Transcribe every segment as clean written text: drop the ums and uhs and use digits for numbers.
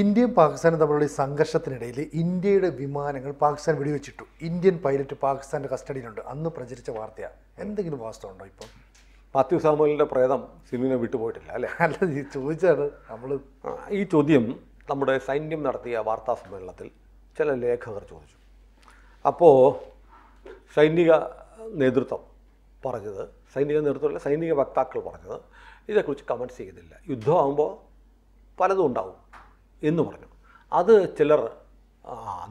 ഇന്ത്യയും പാകിസ്ഥാനും തമ്മിലുള്ള ഈ സംഘർഷത്തിനിടയിൽ ഇന്ത്യയുടെ വിമാനങ്ങൾ പാകിസ്ഥാൻ വെടിവെച്ചിട്ടു. ഇന്ത്യൻ പൈലറ്റ് പാകിസ്ഥാൻ്റെ കസ്റ്റഡിയിലുണ്ട്. അന്ന് പ്രചരിച്ച വാർത്തയാണ്. എന്തെങ്കിലും വാസ്തവമുണ്ടോ ഇപ്പം? മാത്യു സാമുവലിൻ്റെ പ്രേതം സിനിമയെ വിട്ടുപോയിട്ടില്ല അല്ലേ? അല്ല, ചോദിച്ചാണ് നമ്മൾ. ഈ ചോദ്യം നമ്മുടെ സൈന്യം നടത്തിയ വാർത്താ സമ്മേളനത്തിൽ ചില ലേഖകർ ചോദിച്ചു. അപ്പോൾ സൈനിക നേതൃത്വം പറഞ്ഞത്, സൈനിക വക്താക്കൾ പറഞ്ഞത് ഇതേക്കുറിച്ച് കമൻറ്റ്സ് ചെയ്യുന്നില്ല, യുദ്ധമാകുമ്പോൾ പലതും ഉണ്ടാവും എന്ന് പറഞ്ഞു. അത് ചിലർ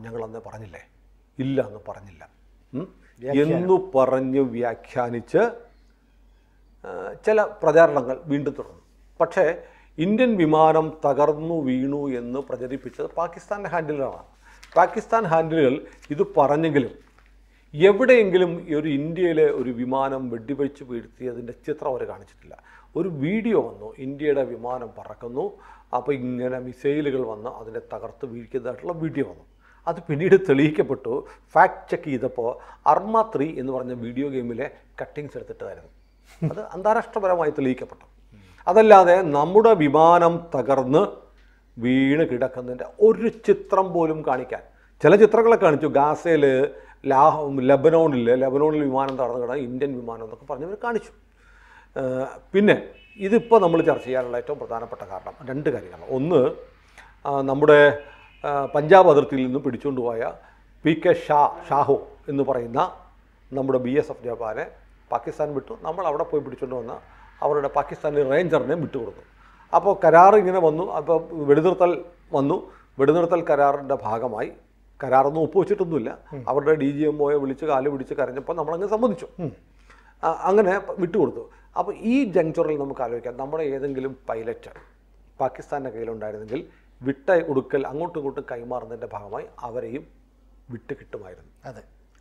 ഞങ്ങളന്ന് പറഞ്ഞില്ലേ, ഇല്ല എന്ന് പറഞ്ഞില്ല എന്നു പറഞ്ഞ് വ്യാഖ്യാനിച്ച് ചില പ്രചാരണങ്ങൾ വീണ്ടും തുടർന്നു. പക്ഷേ ഇന്ത്യൻ വിമാനം തകർന്നു വീണു എന്ന് പ്രചരിപ്പിച്ചത് പാകിസ്ഥാൻ്റെ ഹാൻഡിലുകളാണ്. പാകിസ്ഥാൻ ഹാൻഡിലുകൾ ഇത് പറഞ്ഞെങ്കിലും എവിടെയെങ്കിലും ഒരു ഇന്ത്യയിലെ ഒരു വിമാനം വെടിവെച്ച് വീഴ്ത്തിയതിൻ്റെ ചിത്രം അവർ കാണിച്ചിട്ടില്ല. ഒരു വീഡിയോ വന്നു, ഇന്ത്യയുടെ വിമാനം പറക്കുന്നു, അപ്പോൾ ഇങ്ങനെ മിസൈലുകൾ വന്ന് അതിനെ തകർത്ത് വീഴ്ക്കുന്നതായിട്ടുള്ള വീഡിയോ വന്നു. അത് പിന്നീട് തെളിയിക്കപ്പെട്ടു. ഫാക്ട് ചെക്ക് ചെയ്തപ്പോൾ അർമ 3 എന്ന് പറഞ്ഞ വീഡിയോ ഗെയിമിലെ കട്ടിങ്സ് എടുത്തിട്ടായിരുന്നു. അത് അന്താരാഷ്ട്രപരമായി തെളിയിക്കപ്പെട്ടു. അതല്ലാതെ നമ്മുടെ വിമാനം തകർന്ന് വീണ് കിടക്കുന്നതിൻ്റെ ഒരു ചിത്രം പോലും കാണിക്കാൻ ചില ചിത്രങ്ങളൊക്കെ കാണിച്ചു. ഗാസയിൽ ലബനോണിൽ വിമാനം തകർന്ന് കിടന്ന ഇന്ത്യൻ വിമാനം എന്നൊക്കെ പറഞ്ഞവർ കാണിച്ചു. പിന്നെ ഇതിപ്പോൾ നമ്മൾ ചർച്ച ചെയ്യാനുള്ള ഏറ്റവും പ്രധാനപ്പെട്ട കാരണം 2 കാര്യങ്ങളാണ്. ഒന്ന്, നമ്മുടെ പഞ്ചാബ് അതിർത്തിയിൽ നിന്ന് പിടിച്ചുകൊണ്ടുപോയ PK ഷാഹോ എന്ന് പറയുന്ന നമ്മുടെ BSF ജവാനെ പാകിസ്ഥാൻ വിട്ടു. നമ്മൾ അവിടെ പോയി പിടിച്ചുകൊണ്ട് വന്ന അവരുടെ പാകിസ്ഥാനി റേഞ്ചറിനെ വിട്ടുകൊടുത്തു. അപ്പോൾ കരാർ ഇങ്ങനെ വന്നു. അപ്പോൾ വെടിനിർത്തൽ വന്നു. വെടിനിർത്തൽ കരാറിൻ്റെ ഭാഗമായി, കരാറൊന്നും ഒപ്പുവെച്ചിട്ടൊന്നുമില്ല, അവരുടെ DGMOയെ വിളിച്ച് കാല് പിടിച്ച് കരഞ്ഞപ്പോൾ നമ്മളങ്ങ് സമ്മതിച്ചു, അങ്ങനെ വിട്ടുകൊടുത്തു. അപ്പോൾ ഈ ജങ്ചറിൽ നമുക്ക് ആലോചിക്കാം, നമ്മുടെ ഏതെങ്കിലും പൈലറ്റ് പാകിസ്ഥാൻ്റെ കയ്യിലുണ്ടായിരുന്നെങ്കിൽ വിട്ട കൊടുക്കൽ അങ്ങോട്ടും ഇങ്ങോട്ടും കൈമാറുന്നതിൻ്റെ ഭാഗമായി അവരെയും വിട്ട് കിട്ടുമായിരുന്നു.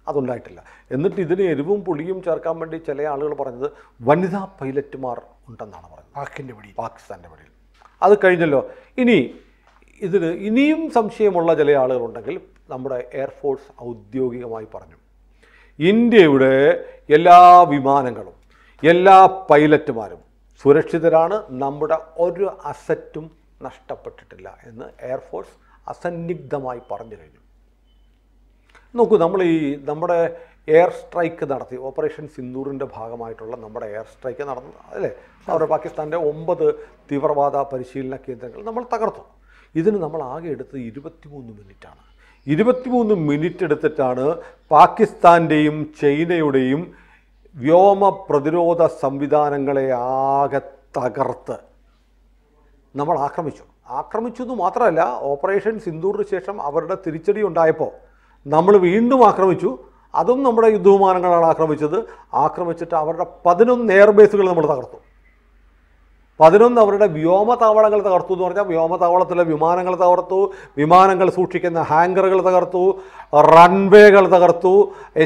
അതുണ്ടായിട്ടില്ല. എന്നിട്ട് ഇതിന് എരിവും പുളിയും ചേർക്കാൻ വേണ്ടി ചില ആളുകൾ പറഞ്ഞത് വനിതാ പൈലറ്റുമാർ ഉണ്ടെന്നാണ് പറഞ്ഞത് പാകിസ്ഥാൻ്റെ വഴിയിൽ. അത് കഴിഞ്ഞല്ലോ. ഇതിന് ഇനിയും സംശയമുള്ള ചില ആളുകളുണ്ടെങ്കിൽ നമ്മുടെ എയർഫോഴ്സ് ഔദ്യോഗികമായി പറഞ്ഞു, ഇന്ത്യയുടെ എല്ലാ വിമാനങ്ങളും എല്ലാ പൈലറ്റുമാരും സുരക്ഷിതരാണ്, നമ്മുടെ ഒരു അസറ്റും നഷ്ടപ്പെട്ടിട്ടില്ല എന്ന് എയർഫോഴ്സ് അസന്നിഗ്ധമായി പറഞ്ഞു കഴിഞ്ഞു. നോക്കൂ, നമ്മുടെ എയർ സ്ട്രൈക്ക് നടത്തി, ഓപ്പറേഷൻ സിന്ദൂറിൻ്റെ ഭാഗമായിട്ടുള്ള നമ്മുടെ എയർ സ്ട്രൈക്ക് നടന്നു അല്ലേ? അവിടെ പാകിസ്ഥാൻ്റെ 9 തീവ്രവാദ പരിശീലന കേന്ദ്രങ്ങൾ നമ്മൾ തകർത്തു. ഇതിന് നമ്മൾ ആകെ എടുത്തത് 23 മിനിറ്റാണ്. 23 മിനിറ്റ് എടുത്തിട്ടാണ് പാകിസ്ഥാൻ്റെയും ചൈനയുടെയും വ്യോമ പ്രതിരോധ സംവിധാനങ്ങളെ ആകെ തകർത്ത് നമ്മൾ ആക്രമിച്ചു എന്ന് മാത്രമല്ല, ഓപ്പറേഷൻ സിന്ദൂറിന് ശേഷം അവരുടെ തിരിച്ചടി ഉണ്ടായപ്പോൾ നമ്മൾ വീണ്ടും ആക്രമിച്ചു. അതും നമ്മുടെ യുദ്ധവിമാനങ്ങളാണ് ആക്രമിച്ചിട്ട് അവരുടെ 11 എയർബേസുകൾ നമ്മൾ തകർത്തു. 11 അവരുടെ വ്യോമതാവളങ്ങൾ തകർത്തു എന്ന് പറഞ്ഞാൽ വ്യോമതാവളത്തിലെ വിമാനങ്ങൾ തകർത്തു, വിമാനങ്ങൾ സൂക്ഷിക്കുന്ന ഹാങ്കറുകൾ തകർത്തു, റൺവേകൾ തകർത്തു,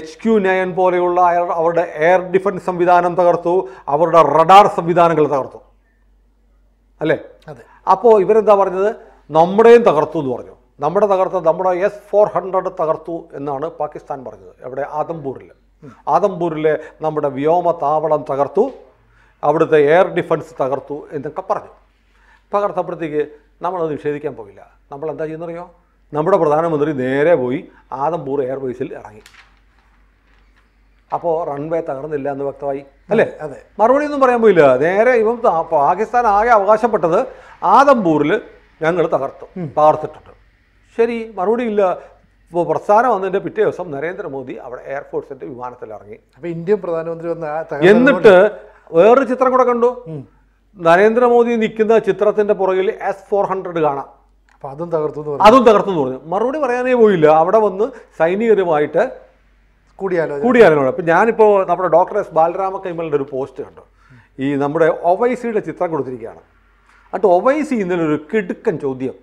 HQ-9 പോലെയുള്ള അവരുടെ എയർ ഡിഫൻസ് സംവിധാനം തകർത്തു, അവരുടെ റഡാർ സംവിധാനങ്ങൾ തകർത്തു അല്ലേ? അപ്പോൾ ഇവരെന്താ പറഞ്ഞത്? നമ്മുടെയും തകർത്തു എന്ന് പറഞ്ഞു. നമ്മുടെ S-400 തകർത്തു എന്നാണ് പാകിസ്ഥാൻ പറഞ്ഞത്. എവിടെ? ആദംപൂരിലെ നമ്മുടെ വ്യോമതാവളം തകർത്തു, അവിടുത്തെ എയർ ഡിഫൻസ് തകർത്തു എന്നൊക്കെ പറഞ്ഞു. തകർത്തപ്പോഴത്തേക്ക് നമ്മളത് നിഷേധിക്കാൻ പോയില്ല. നമ്മൾ എന്താ ചെയ്യുന്നറിയോ? നമ്മുടെ പ്രധാനമന്ത്രി നേരെ പോയി ആദംപൂർ എയർബേസിൽ ഇറങ്ങി. അപ്പോൾ റൺവേ തകർന്നില്ല എന്ന് വ്യക്തമായി അല്ലേ? മറുപടിയൊന്നും പറയാൻ പോയില്ല. നേരെ പാകിസ്ഥാൻ ആകെ അവകാശപ്പെട്ടത് ആദംപൂരിൽ ഞങ്ങൾ തകർത്തിട്ടുണ്ട്. ശരി, മറുപടിയില്ല. ഇപ്പോൾ പ്രസ്ഥാനം വന്നതിൻ്റെ പിറ്റേ ദിവസം നരേന്ദ്രമോദി അവിടെ എയർഫോഴ്സിൻ്റെ വിമാനത്തിൽ ഇറങ്ങി. അപ്പോൾ ഇന്ത്യൻ പ്രധാനമന്ത്രി എന്നിട്ട് വേറൊരു ചിത്രം കൂടെ കണ്ടു. നരേന്ദ്രമോദി നിൽക്കുന്ന ചിത്രത്തിൻ്റെ പുറകിൽ S-400 കാണാം. അപ്പോൾ അതും തകർത്തു എന്ന് പറഞ്ഞു. മറുപടി പറയാനേ പോയില്ല. അവിടെ വന്ന് സൈനികരുമായിട്ട് കൂടിയാലോചന. അപ്പം ഞാനിപ്പോൾ നമ്മുടെ ഡോക്ടർ S. ബാലരാമ കൈമലിൻ്റെ ഒരു പോസ്റ്റ് കണ്ടു. ഈ നമ്മുടെ ഒവൈസിയുടെ ചിത്രം കൊടുത്തിരിക്കുകയാണ്. എന്നിട്ട് ഒവൈസി ഇന്നലെ ഒരു കിടുക്കൻ ചോദ്യം.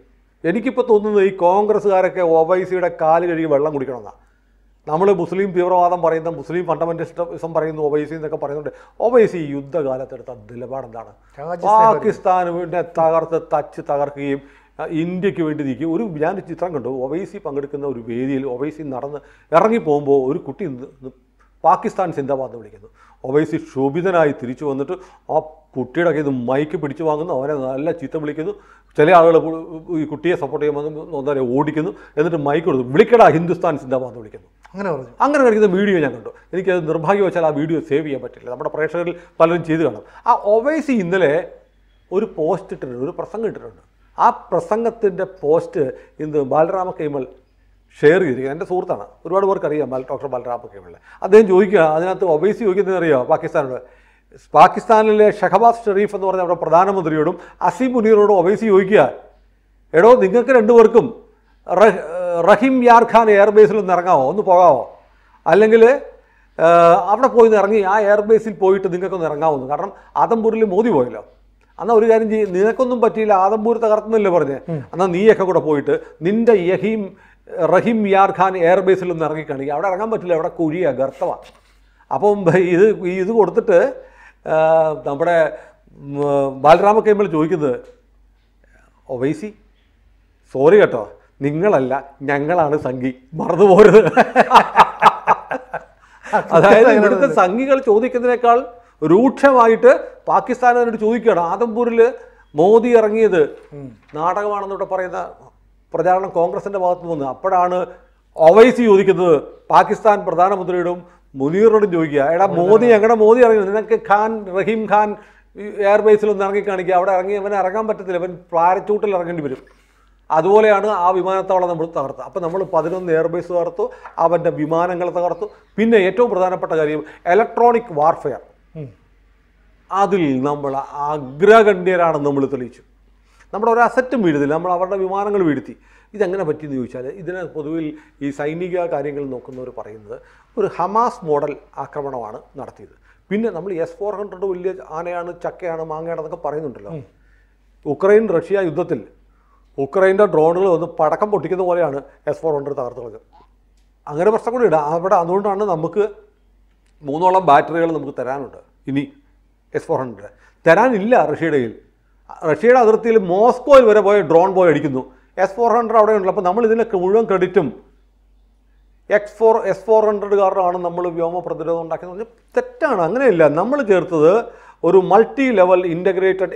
എനിക്കിപ്പോൾ തോന്നുന്നത് ഈ കോൺഗ്രസ്സുകാരൊക്കെ ഒവൈസിയുടെ കാല് കഴുകി വെള്ളം കുടിക്കണമെന്നാണ്. നമ്മൾ മുസ്ലിം തീവ്രവാദം പറയുന്ന, മുസ്ലിം ഫണ്ടമെന്റലിസം പറയുന്ന ഒവൈസി എന്നൊക്കെ പറയുന്നുണ്ട്. ഒവൈസി യുദ്ധകാലത്തെടുത്ത നിലപാട് എന്താണ്? പാകിസ്ഥാനെ തകർക്കുകയും ഇന്ത്യക്ക് വേണ്ടി നിൽക്കും. ഞാൻ ചിത്രം കണ്ടു. ഒവൈസി പങ്കെടുക്കുന്ന ഒരു വേദിയിൽ ഒവൈസി നടന്ന് ഇറങ്ങി പോകുമ്പോൾ ഒരു കുട്ടി പാകിസ്ഥാൻ സിന്ദാബാദ് എന്ന് വിളിക്കുന്നു. ഒവൈസി ക്ഷോഭിതനായി തിരിച്ചു വന്നിട്ട് ആ കുട്ടിയുടെ കയ്യിൽ നിന്ന് മൈക്ക് പിടിച്ചു വാങ്ങുന്നു, അവനെ നല്ല ചീത്ത വിളിക്കുന്നു. ചില ആളുകൾ ഈ കുട്ടിയെ സപ്പോർട്ട് ചെയ്യുമ്പോൾ എന്താ പറയുക ഓടിക്കുന്നു, എന്നിട്ട് മൈക്ക് കൊടുത്തു വിളിക്കടാ ഹിന്ദുസ്ഥാൻ സിന്ദാബാദ് എന്ന് വിളിക്കുന്നു. അങ്ങനെ കളിക്കുന്ന വീഡിയോ ഞാൻ കണ്ടു. എനിക്കത് നിർഭാഗ്യവശാൽ ആ വീഡിയോ സേവ് ചെയ്യാൻ പറ്റില്ല. നമ്മുടെ പ്രേക്ഷകരിൽ പലരും ചെയ്ത് കാണും. ആ ഒവൈസി ഇന്നലെ ഒരു പോസ്റ്റ് ഇട്ടിട്ടുണ്ട്, ഒരു പ്രസംഗം ഇട്ടിട്ടുണ്ട്. ആ പ്രസംഗത്തിൻ്റെ പോസ്റ്റ് ഇന്ന് ബാലരാമ കൈമൾ ഷെയർ ചെയ്തിരിക്കുന്നത്. എൻ്റെ സുഹൃത്താണ്, ഒരുപാട് പേർക്ക് അറിയാം ഡോക്ടർ ബാലരാമ കൈമളിനെ. അദ്ദേഹം ചോദിക്കുക, അതിനകത്ത് ഒവൈസി ചോദിക്കുന്നത് അറിയാമോ പാകിസ്ഥാനോട്? പാകിസ്ഥാനിലെ ഷഹബാസ് ഷെരീഫ് എന്ന് പറഞ്ഞ അവിടെ പ്രധാനമന്ത്രിയോടും അസീം മുനീറിനോടും ഒവൈസി ചോദിക്കുക, എടോ നിങ്ങൾക്ക് രണ്ടുപേർക്കും റഹീം യാർ ഖാൻ എയർബേസിൽ ഒന്ന് ഇറങ്ങാമോ, ഒന്ന് പോകാമോ? അല്ലെങ്കിൽ അവിടെ പോയി ഇറങ്ങി ആ എയർബേസിൽ പോയിട്ട് നിങ്ങൾക്കൊന്ന് ഇറങ്ങാമെന്ന്. കാരണം ആദംപൂരിൽ മോദി പോയല്ലോ. എന്നാൽ ഒരു കാര്യം ചെയ്യും, നിനക്കൊന്നും പറ്റിയില്ല, ആദംപൂർ തകർത്തുന്നില്ലേ പറഞ്ഞ്, എന്നാൽ നീയൊക്കെ കൂടെ പോയിട്ട് നിൻ്റെ റഹീം യാർ ഖാൻ എയർബേസിൽ ഒന്ന് ഇറങ്ങിക്കാണെങ്കിൽ അവിടെ ഇറങ്ങാൻ പറ്റില്ല, അവിടെ കുഴിയാണ്, ഗർത്തമാണ്. അപ്പം ഇത് കൊടുത്തിട്ട് നമ്മുടെ ബാലരാമ കൈമൾ ചോദിക്കുന്നത്, ഒവൈസി സോറി കേട്ടോ, നിങ്ങളല്ല ഞങ്ങളാണ് സംഘി, മറന്നു പോരുത്. അതായത് ഇവിടുത്തെ സംഘികൾ ചോദിക്കുന്നതിനേക്കാൾ രൂക്ഷമായിട്ട് പാകിസ്ഥാനോട് ചോദിക്കുകയാണ്. ആദംപൂരിൽ മോദി ഇറങ്ങിയത് നാടകമാണെന്നിവിടെ പറയുന്ന പ്രചാരണം കോൺഗ്രസിൻ്റെ ഭാഗത്ത് നിന്ന്. അപ്പോഴാണ് ഒവൈസി ചോദിക്കുന്നത്, പാകിസ്ഥാൻ പ്രധാനമന്ത്രിയോടും മുനീറിനോടും ചോദിക്കുക, എടാ മോദി എങ്ങനെ മോദി ഇറങ്ങി, നിനക്ക് റഹീം ഖാൻ എയർബേസിൽ ഒന്ന് ഇറങ്ങി കാണിക്കുക, അവിടെ ഇറങ്ങി അവനെ ഇറങ്ങാൻ പറ്റത്തില്ല, അവൻ പാരച്ചൂട്ടിൽ ഇറങ്ങേണ്ടി വരും. അതുപോലെയാണ് ആ വിമാനത്താവളം നമ്മൾ തകർത്തത്. അപ്പോൾ നമ്മൾ 11 എയർബേസ് തകർത്തു, അവൻ്റെ വിമാനങ്ങൾ തകർത്തു. പിന്നെ ഏറ്റവും പ്രധാനപ്പെട്ട കാര്യം ഇലക്ട്രോണിക് വാർഫെയർ, അതിൽ നമ്മൾ അഗ്രഗണ്യരാണെന്ന് നമ്മൾ തെളിയിച്ചു. നമ്മുടെ ഒരു അസറ്റും വീഴുന്നില്ല, നമ്മൾ അവരുടെ വിമാനങ്ങൾ വീഴ്ത്തി. ഇതെങ്ങനെ പറ്റിയെന്ന് ചോദിച്ചാൽ, ഇതിന് പൊതുവിൽ ഈ സൈനിക കാര്യങ്ങൾ നോക്കുന്നവർ പറയുന്നത് ഒരു ഹമാസ് മോഡൽ ആക്രമണമാണ് നടത്തിയത്. പിന്നെ നമ്മൾ S-400 വലിയ ആനയാണ്, ചക്കയാണ്, മാങ്ങയാണെന്നൊക്കെ പറയുന്നുണ്ടല്ലോ. ഉക്രൈൻ റഷ്യ യുദ്ധത്തിൽ ഉക്രൈൻ്റെ ഡ്രോണുകൾ വന്ന് പടക്കം പൊട്ടിക്കുന്ന പോലെയാണ് S-400 തകർത്തുള്ളത്. അങ്ങനെ പ്രശ്നം കൂടി ഇടാം അവിടെ. അതുകൊണ്ടാണ് നമുക്ക് 3ഓളം ബാറ്ററികൾ നമുക്ക് തരാനുണ്ട്. ഇനി S-400 തരാനില്ല റഷ്യയുടെ കയ്യിൽ. റഷ്യയുടെ അതിർത്തിയിൽ മോസ്കോയിൽ വരെ പോയി ഡ്രോൺ പോയി അടിക്കുന്നു. S-400 അവിടെ ഉണ്ടല്ലോ. അപ്പോൾ നമ്മൾ ഇതിനൊക്കെ മുഴുവൻ ക്രെഡിറ്റും S-400 നമ്മൾ വ്യോമ പ്രതിരോധം ഉണ്ടാക്കിയെന്ന് പറഞ്ഞാൽ തെറ്റാണ്. അങ്ങനെയില്ല. നമ്മൾ ചേർത്തത് ഒരു multi level integrated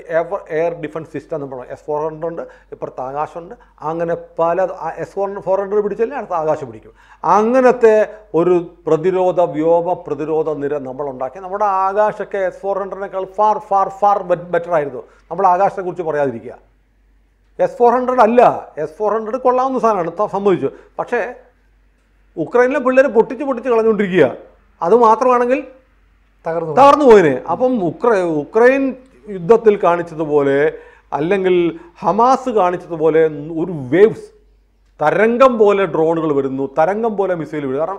air defence system നമ്മൾ S-400 ഉണ്ട്, ഇപ്പുറത്ത് ആകാശമുണ്ട്. അങ്ങനെ പല S-400 പിടിച്ചാലേ അടുത്ത ആകാശം പിടിക്കും. അങ്ങനത്തെ ഒരു വ്യോമ പ്രതിരോധ നിര നമ്മളുണ്ടാക്കി. നമ്മുടെ ആകാശമൊക്കെ S-400 far far far better ആയിരുന്നു. നമ്മൾ ആകാശത്തെക്കുറിച്ച് പറയാതിരിക്കുക. S-400 അല്ല, S-400 കൊള്ളാവുന്ന സാധനമാണ്, സംഭവിച്ചു. പക്ഷേ ഉക്രൈനിലെ പിള്ളേർ പൊട്ടിച്ച് കളഞ്ഞുകൊണ്ടിരിക്കുക. അതുമാത്രമാണെങ്കിൽ തകർന്നു പോയിനെ. അപ്പം ഉക്രൈൻ യുദ്ധത്തിൽ കാണിച്ചതുപോലെ അല്ലെങ്കിൽ ഹമാസ് കാണിച്ചതുപോലെ ഒരു വേവ്സ് തരംഗം പോലെ ഡ്രോണുകൾ വരുന്നു, തരംഗം പോലെ മിസൈൽ വരും. കാരണം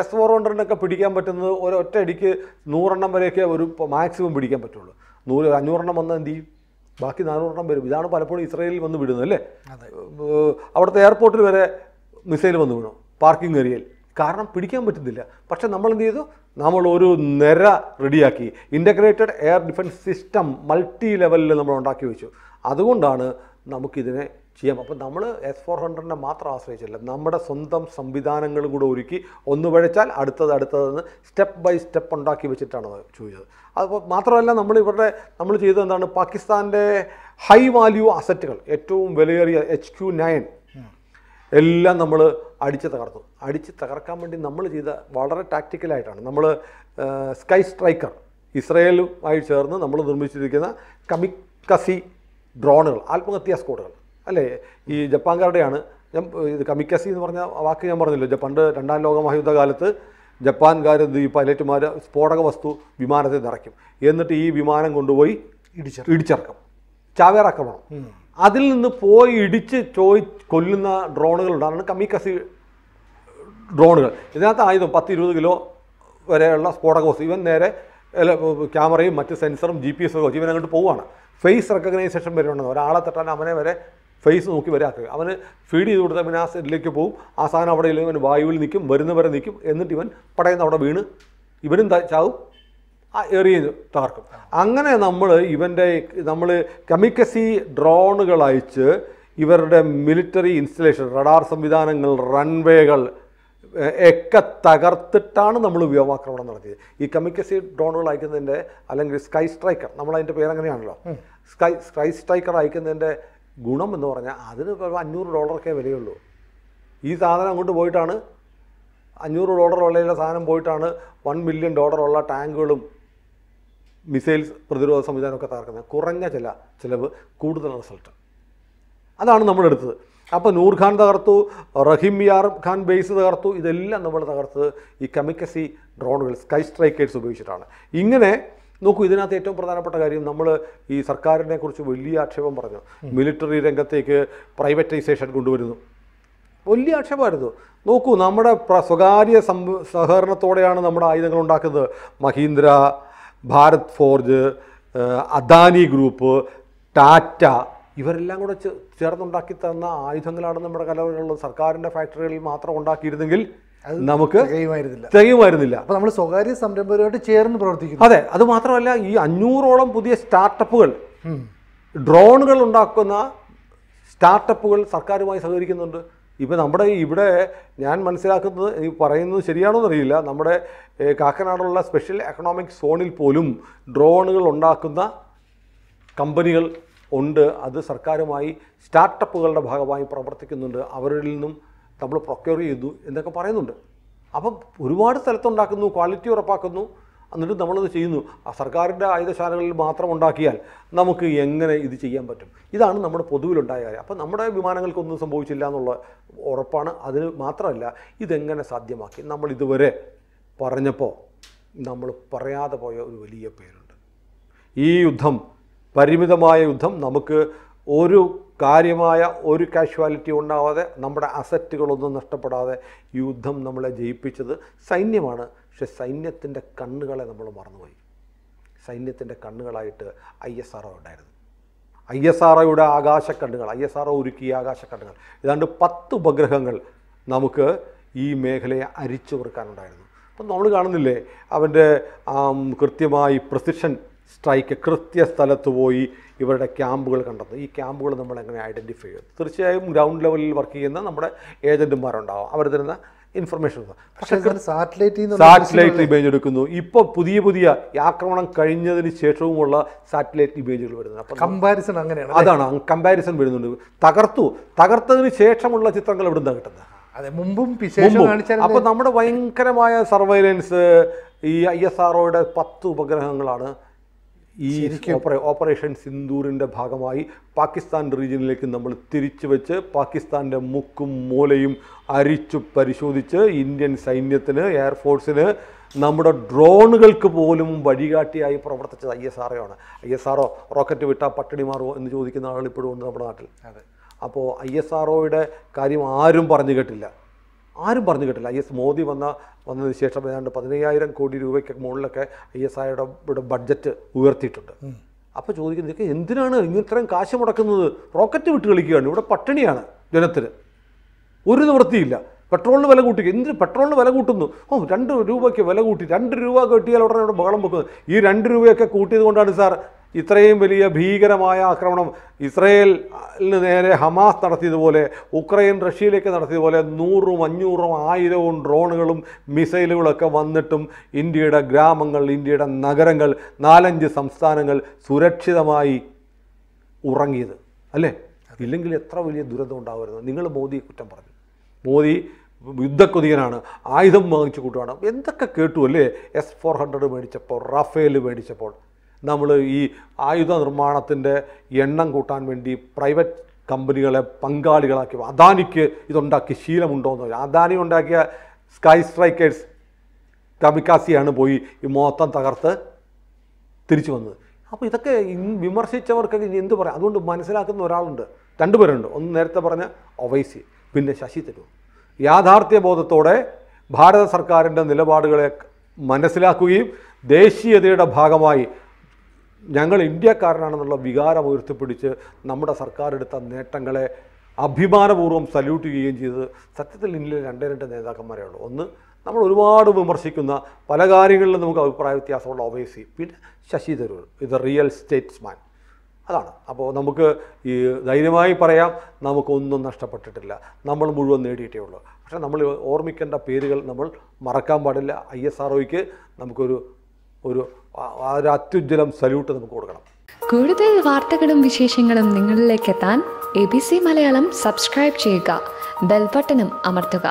S-400 പിടിക്കാൻ പറ്റുന്നത് ഒരൊറ്റ അടിക്ക് 100 വരെയൊക്കെ ഒരു മാക്സിമം പിടിക്കാൻ പറ്റുള്ളൂ. 500 വന്നാൽ എന്ത് ചെയ്യും? ബാക്കി 400 വരും. ഇതാണ് പലപ്പോഴും ഇസ്രായേലിൽ വന്ന് വിടുന്നത് അല്ലേ. അവിടുത്തെ എയർപോർട്ടിൽ വരെ മിസൈൽ വന്ന് വീണു പാർക്കിംഗ് ഏരിയയിൽ. കാരണം പിടിക്കാൻ പറ്റുന്നില്ല. പക്ഷെ നമ്മൾ എന്ത് ചെയ്തു? നമ്മൾ ഒരു നിര റെഡിയാക്കി. Integrated air defence system multi ലെവലിൽ നമ്മൾ ഉണ്ടാക്കി വെച്ചു. അതുകൊണ്ടാണ് നമുക്കിതിനെ ചെയ്യാം. അപ്പം നമ്മൾ S-400 മാത്രം ആശ്രയിച്ചില്ല, നമ്മുടെ സ്വന്തം സംവിധാനങ്ങളും കൂടെ ഒരുക്കി. ഒന്ന് പഴച്ചാൽ അടുത്തതെന്ന് സ്റ്റെപ്പ് ബൈ സ്റ്റെപ്പ് ഉണ്ടാക്കി വെച്ചിട്ടാണ് ചെയ്തത്. അപ്പോൾ മാത്രമല്ല നമ്മൾ ചെയ്തത് എന്താണ്? പാകിസ്ഥാൻ്റെ ഹൈ വാല്യൂ അസറ്റുകൾ, ഏറ്റവും വിലയേറിയ HQ-9 എല്ലാം നമ്മൾ അടിച്ച് തകർക്കാൻ വേണ്ടി നമ്മൾ ചെയ്ത വളരെ ടാക്റ്റിക്കലായിട്ടാണ്. നമ്മൾ സ്കൈ സ്ട്രൈക്കർ ഇസ്രയേലുമായി ചേർന്ന് നമ്മൾ നിർമ്മിച്ചിരിക്കുന്ന കമിക്കസി ഡ്രോണുകൾ, ആത്മഹത്യാ സ്ക്വാഡുകൾ അല്ലേ, ഈ ജപ്പാൻകാരുടെയാണ്. ഇത് കമിക്കസി എന്ന് പറഞ്ഞ വാക്ക് ഞാൻ പറഞ്ഞല്ലോ. പണ്ട് 2ാം ലോക മഹായുദ്ധകാലത്ത് ജപ്പാൻകാർ ഈ പൈലറ്റുമാർ സ്ഫോടക വസ്തു വിമാനത്തിൽ നിറയ്ക്കും, എന്നിട്ട് ഈ വിമാനം കൊണ്ടുപോയി ഇടിച്ചിറക്കും. ചാവേറാക്രമണം. അതിൽ നിന്ന് പോയി ഇടിച്ച് കൊല്ലുന്ന ഡ്രോണുകളുണ്ട്. അതാണ് കമിക്കസി ഡ്രോണുകൾ. ഇതിനകത്ത് ആയുധം 10-20 കിലോ വരെയുള്ള സ്ഫോടക വസ്തു. ഇവൻ നേരെ ക്യാമറയും മറ്റ് സെൻസറും GPS ഒക്കെ വെച്ച് ഇവൻ അങ്ങോട്ട് പോവുകയാണ്. ഫേസ് റെക്കഗ്നൈസേഷൻ വരെ ഉണ്ടെന്ന്. ഒരാളെ തട്ടാൻ അവനെ വരെ ഫേസ് നോക്കി വരെ ആക്കുക. അവന് ഫീഡ് ചെയ്ത് കൊടുത്താൽ പിന്നെ ആ സെറ്റിലേക്ക് പോകും. ആ സാധനം അവിടെ ഇല്ലെങ്കിൽ ഇവൻ വായുവിൽ നിൽക്കും, വരുന്നവരെ നിൽക്കും. എന്നിട്ട് ഇവൻ പടയുന്ന അവിടെ വീണ് ഇവനും ചാവും, ആ ഏറിയ തകർക്കും. അങ്ങനെ നമ്മൾ കമിക്കസി ഡ്രോണുകൾ അയച്ച് ഇവരുടെ മിലിറ്ററി ഇൻസ്റ്റലേഷൻ, റഡാർ സംവിധാനങ്ങൾ, റൺവേകൾ, ഒക്കെ തകർത്തിട്ടാണ് നമ്മൾ വ്യോമാക്രമണം നടത്തിയത്. ഈ കമിക്കസി ഡ്രോണുകൾ അയക്കുന്നതിൻ്റെ, അല്ലെങ്കിൽ സ്കൈ സ്ട്രൈക്കർ, നമ്മളതിൻ്റെ പേരങ്ങനെയാണല്ലോ, സ്കൈ സ്ട്രൈക്കർ അയക്കുന്നതിൻ്റെ ഗുണം എന്ന് പറഞ്ഞാൽ അതിന് $500 വിലയുള്ളൂ. ഈ സാധനം അങ്ങോട്ട് പോയിട്ടാണ് $500 വിലയുള്ള സാധനം പോയിട്ടാണ് $1 മില്യൺ ഉള്ള ടാങ്കുകളും മിസൈൽസ് പ്രതിരോധ സംവിധാനമൊക്കെ തകർക്കുന്നത്. കുറഞ്ഞ ചിലവ്, കൂടുതൽ റിസൾട്ട്. അതാണ് നമ്മളെടുത്തത്. അപ്പോൾ നൂർ ഖാൻ തകർത്തു, റഹീം യാർ ഖാൻ ബേസ് തകർത്തു. ഇതെല്ലാം നമ്മൾ തകർത്തത് ഈ കമിക്കസി ഡ്രോണുകൾ, സ്കൈ സ്ട്രൈക്കേഴ്സ് ഉപയോഗിച്ചിട്ടാണ്. ഇങ്ങനെ നോക്കൂ, ഇതിനകത്ത് ഏറ്റവും പ്രധാനപ്പെട്ട കാര്യം, നമ്മൾ ഈ സർക്കാരിനെ കുറിച്ച് വലിയ ആക്ഷേപം പറഞ്ഞു. മിലിറ്ററി രംഗത്തേക്ക് പ്രൈവറ്റൈസേഷൻ കൊണ്ടുവരുന്നു, വലിയ ആക്ഷേപമായിരുന്നു. നോക്കൂ, നമ്മുടെ സ്വകാര്യ സഹകരണത്തോടെയാണ് നമ്മുടെ ആയുധങ്ങൾ ഉണ്ടാക്കുന്നത്. മഹീന്ദ്ര, ഭാരത് ഫോർജ്, അദാനി ഗ്രൂപ്പ്, ടാറ്റ, ഇവരെല്ലാം കൂടെ ചേർന്നുണ്ടാക്കി തന്ന ആയുധങ്ങളാണ് നമ്മുടെ കലകളുള്ളത്. സർക്കാരിൻ്റെ ഫാക്ടറികളിൽ മാത്രം ഉണ്ടാക്കിയിരുന്നെങ്കിൽ നമുക്ക് തികയുമായിരുന്നില്ല. അപ്പോൾ നമ്മൾ സ്വകാര്യ സംരംഭകരുമായിട്ട് ചേർന്ന് പ്രവർത്തിക്കുന്നു. അതെ, അത് മാത്രമല്ല, ഈ 500ഓളം പുതിയ സ്റ്റാർട്ടപ്പുകൾ, ഡ്രോണുകൾ ഉണ്ടാക്കുന്ന സ്റ്റാർട്ടപ്പുകൾ സർക്കാരുമായി സഹകരിക്കുന്നുണ്ട്. ഇപ്പം നമ്മുടെ ഇവിടെ ഞാൻ മനസ്സിലാക്കുന്നത്, ഈ പറയുന്നത് ശരിയാണോ എന്നറിയില്ല, നമ്മുടെ കാക്കനാടുള്ള സ്പെഷ്യൽ എക്കണോമിക് സോണിൽ പോലും ഡ്രോണുകൾ ഉണ്ടാക്കുന്ന കമ്പനികൾ ഉണ്ട്. അത് സർക്കാരുമായി സ്റ്റാർട്ടപ്പുകളുടെ ഭാഗമായി പ്രവർത്തിക്കുന്നുണ്ട്. അവരിൽ നിന്നും നമ്മൾ പ്രൊക്യൂർ ചെയ്തു എന്നൊക്കെ പറയുന്നുണ്ട്. അപ്പം ഒരുപാട് സ്ഥലത്തുണ്ടാക്കുന്നു, ക്വാളിറ്റി ഉറപ്പാക്കുന്നു, എന്നിട്ട് നമ്മളത് ചെയ്യുന്നു. ആ സർക്കാരിൻ്റെ ആയുധശാലകളിൽ മാത്രം ഉണ്ടാക്കിയാൽ നമുക്ക് എങ്ങനെ ഇത് ചെയ്യാൻ പറ്റും? ഇതാണ് നമ്മുടെ പൊതുവിലുണ്ടായ കാര്യം. അപ്പം നമ്മുടെ വിമാനങ്ങൾക്കൊന്നും സംഭവിച്ചില്ല എന്നുള്ള ഉറപ്പാണ്. അതിന് മാത്രമല്ല, ഇതെങ്ങനെ സാധ്യമാക്കി? നമ്മൾ ഇതുവരെ പറഞ്ഞപ്പോൾ നമ്മൾ പറയാതെ പോയ ഒരു വലിയ പേരുണ്ട്. ഈ യുദ്ധം, പരിമിതമായ യുദ്ധം, നമുക്ക് ഒരു കാര്യമായ ഒരു കാഷ്വാലിറ്റി ഉണ്ടാവാതെ, നമ്മുടെ അസറ്റുകളൊന്നും നഷ്ടപ്പെടാതെ യുദ്ധം നമ്മളെ ജയിപ്പിച്ചത് സൈന്യമാണ്. പക്ഷെ സൈന്യത്തിൻ്റെ കണ്ണുകളെ നമ്മൾ മറന്നുപോയി. സൈന്യത്തിൻ്റെ കണ്ണുകളായിട്ട് ISRO ഉണ്ടായിരുന്നു. ISROയുടെ ആകാശക്കണ്ണുകൾ, ISRO ഒരുക്കിയ ആകാശക്കണ്ണുകൾ, ഏതാണ്ട് 10 ഉപഗ്രഹങ്ങൾ നമുക്ക് ഈ മേഖലയെ അരിച്ചു വെറുക്കാനുണ്ടായിരുന്നു. അപ്പം നമ്മൾ കാണുന്നില്ലേ, അവൻ്റെ കൃത്യമായി പ്രിസിഷൻ സ്ട്രൈക്ക്, കൃത്യസ്ഥലത്ത് പോയി ഇവരുടെ ക്യാമ്പുകൾ കണ്ടെത്തും. ഈ ക്യാമ്പുകൾ നമ്മൾ എങ്ങനെ ഐഡൻറ്റിഫൈ ചെയ്യും? തീർച്ചയായും ഗ്രൗണ്ട് ലെവലിൽ വർക്ക് ചെയ്യുന്ന നമ്മുടെ ഏജൻറ്റുമാരുണ്ടാവും, അവർ തരുന്ന ഇൻഫർമേഷൻ. പക്ഷേ സാറ്റലൈറ്റ് ഇമേജ് എടുക്കുന്നു. ഇപ്പോൾ പുതിയ ആക്രമണം കഴിഞ്ഞതിന് ശേഷവുമുള്ള സാറ്റലൈറ്റ് ഇമേജുകൾ വരുന്നത്. അപ്പം കമ്പാരിസൺ അങ്ങനെയാണ്. അതാണ് കമ്പാരിസൺ വരുന്നുണ്ട്. തകർത്തതിന് ശേഷമുള്ള ചിത്രങ്ങൾ എവിടെ നിന്നാണ് കിട്ടുന്നത്? അതെ, മുമ്പും. അപ്പോൾ നമ്മുടെ ഭയങ്കരമായ സർവൈലൻസ് ഈ ISROയുടെ 10 ഉപഗ്രഹങ്ങളാണ് ഈ ഓപ്പറേഷൻ സിന്ദൂറിൻ്റെ ഭാഗമായി പാകിസ്ഥാൻ റീജിയനിലേക്ക് നമ്മൾ തിരിച്ചു വെച്ച് പാകിസ്ഥാൻ്റെ മുക്കും മൂലയും അരിച്ചു പരിശോധിച്ച് ഇന്ത്യൻ സൈന്യത്തിന്, എയർഫോഴ്സിന്, നമ്മുടെ ഡ്രോണുകൾക്ക് പോലും വഴികാട്ടിയായി പ്രവർത്തിച്ചത് ISRO ആണ്. ISRO റോക്കറ്റ് വിട്ടാൽ പട്ടിണി മാറുമോ എന്ന് ചോദിക്കുന്ന ആളുകൾ ഇപ്പോഴും ഉണ്ട് നമ്മുടെ നാട്ടിൽ. അപ്പോൾ ISROയുടെ കാര്യം ആരും പറഞ്ഞു കേട്ടില്ല. മോദി വന്നതിന് ശേഷം ഏതാണ്ട് 15,000 കോടി രൂപയ്ക്ക് മുകളിലൊക്കെ ISROയുടെ ബഡ്ജറ്റ് ഉയർത്തിയിട്ടുണ്ട്. അപ്പോൾ ചോദിക്കുന്നത്, എന്തിനാണ് ഇത്രയും കാശ് മുടക്കുന്നത്? റോക്കറ്റ് വിട്ട് കളിക്കുകയാണ്, ഇവിടെ പട്ടിണിയാണ് ജനത്തിന്, ഒരു നിവൃത്തിയില്ല. പെട്രോളിന് വില കൂട്ടി, എന്തിന് പെട്രോളിന് വില കൂട്ടുന്നു? 2 രൂപയ്ക്ക് വില കൂട്ടി, 2 രൂപ കിട്ടിയാൽ ഉടനെ ഇവിടെ ബഹളം വെക്കുന്നത്. ഈ 2 രൂപയൊക്കെ കൂട്ടിയത് കൊണ്ടാണ് സാർ ഇത്രയും വലിയ ഭീകരമായ ആക്രമണം ഇസ്രയേലിന് നേരെ ഹമാസ് നടത്തിയതുപോലെ, ഉക്രൈൻ റഷ്യയിലേക്ക് നടത്തിയതുപോലെ 100ഉം 500ഉം 1000ഉം ഡ്രോണുകളും മിസൈലുകളൊക്കെ വന്നിട്ടും ഇന്ത്യയുടെ ഗ്രാമങ്ങൾ, ഇന്ത്യയുടെ നഗരങ്ങൾ, 4-5 സംസ്ഥാനങ്ങൾ സുരക്ഷിതമായി ഉറങ്ങിയത് അല്ലേ? ഇല്ലെങ്കിൽ എത്ര വലിയ ദുരന്തം ഉണ്ടാവുമായിരുന്നു. നിങ്ങൾ മോദിയെ കുറ്റം പറഞ്ഞു. മോദി യുദ്ധക്കൊതിയനാണ്, ആയുധം വാങ്ങിച്ചു കൂട്ടുകയാണ്, എന്തൊക്കെ കേട്ടു അല്ലേ? S-400 മേടിച്ചപ്പോൾ, റഫേൽ മേടിച്ചപ്പോൾ, നമ്മൾ ഈ ആയുധ നിർമ്മാണത്തിൻ്റെ എണ്ണം കൂട്ടാൻ വേണ്ടി പ്രൈവറ്റ് കമ്പനികളെ പങ്കാളികളാക്കി. അദാനിക്ക് ഇതുണ്ടാക്കി ശീലമുണ്ടോയെന്ന് ചോദിച്ചാൽ, അദാനി ഉണ്ടാക്കിയ സ്കൈ സ്ട്രൈക്കേഴ്സ് കമിക്കാസിയാണ് പോയി ഈ മൊത്തം തകർത്ത് തിരിച്ചു വന്നത്. അപ്പോൾ ഇതൊക്കെ വിമർശിച്ചവർക്കൊക്കെ ഇനി എന്ത് പറയാം? അതുകൊണ്ട് മനസ്സിലാക്കുന്ന ഒരാളുണ്ട്, 2 പേരുണ്ട്. ഒന്ന് നേരത്തെ പറഞ്ഞ ഒവൈസി, പിന്നെ ശശി തരൂർ. യാഥാർത്ഥ്യബോധത്തോടെ ഭാരത സർക്കാരിൻ്റെ നിലപാടുകളെ മനസ്സിലാക്കുകയും ദേശീയതയുടെ ഭാഗമായി ഞങ്ങൾ ഇന്ത്യക്കാരനാണെന്നുള്ള വികാരം ഉയർത്തിപ്പിടിച്ച് നമ്മുടെ സർക്കാർ എടുത്ത നേട്ടങ്ങളെ അഭിമാനപൂർവ്വം സല്യൂട്ട് ചെയ്യുകയും ചെയ്തത് സത്യത്തിൽ ഇന്ത്യയിലെ 2 നേതാക്കന്മാരേ ഉള്ളൂ. ഒന്ന്, നമ്മൾ ഒരുപാട് വിമർശിക്കുന്ന പല കാര്യങ്ങളിലും നമുക്ക് അഭിപ്രായ വ്യത്യാസമുള്ള ഒവൈസി, പിന്നെ ശശി തരൂർ, ഇത് റിയൽ സ്റ്റേറ്റ്സ്മാൻ. അതാണ്. അപ്പോൾ നമുക്ക് ഈ ധൈര്യമായി പറയാം, നമുക്കൊന്നും നഷ്ടപ്പെട്ടിട്ടില്ല, നമ്മൾ മുഴുവൻ നേടിയിട്ടേ ഉള്ളൂ. പക്ഷേ നമ്മൾ ഓർമ്മിക്കേണ്ട പേരുകൾ നമ്മൾ മറക്കാൻ പാടില്ല. ISROയ്ക്ക് നമുക്കൊരു ഒരു അത്യുജ്വലം സല്യൂട്ട് നമുക്ക് കൊടുക്കണം. കൂടുതൽ വാർത്തകളും വിശേഷങ്ങളും നിങ്ങളിലേക്ക് എത്താൻ ABC മലയാളം സബ്സ്ക്രൈബ് ചെയ്യുക, ബെൽ ബട്ടണും അമർത്തുക.